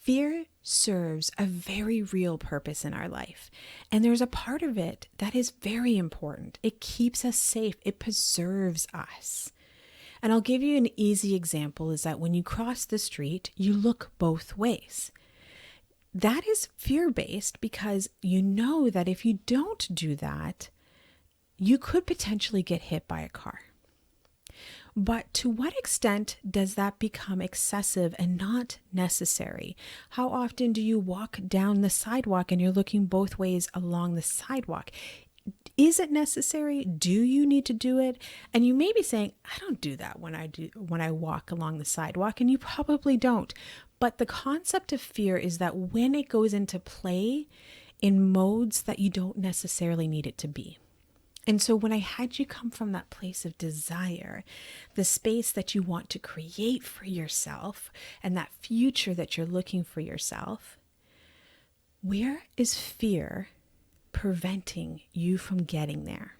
Fear serves a very real purpose in our life. And there's a part of it that is very important. It keeps us safe. It preserves us. And I'll give you an easy example is that when you cross the street, you look both ways. That is fear-based because you know that if you don't do that, you could potentially get hit by a car. But to what extent does that become excessive and not necessary? How often do you walk down the sidewalk and you're looking both ways along the sidewalk? Is it necessary? Do you need to do it? And you may be saying, I don't do that when I walk along the sidewalk, and you probably don't. But the concept of fear is that when it goes into play in modes that you don't necessarily need it to be. And so when I had you come from that place of desire, the space that you want to create for yourself and that future that you're looking for yourself, where is fear preventing you from getting there?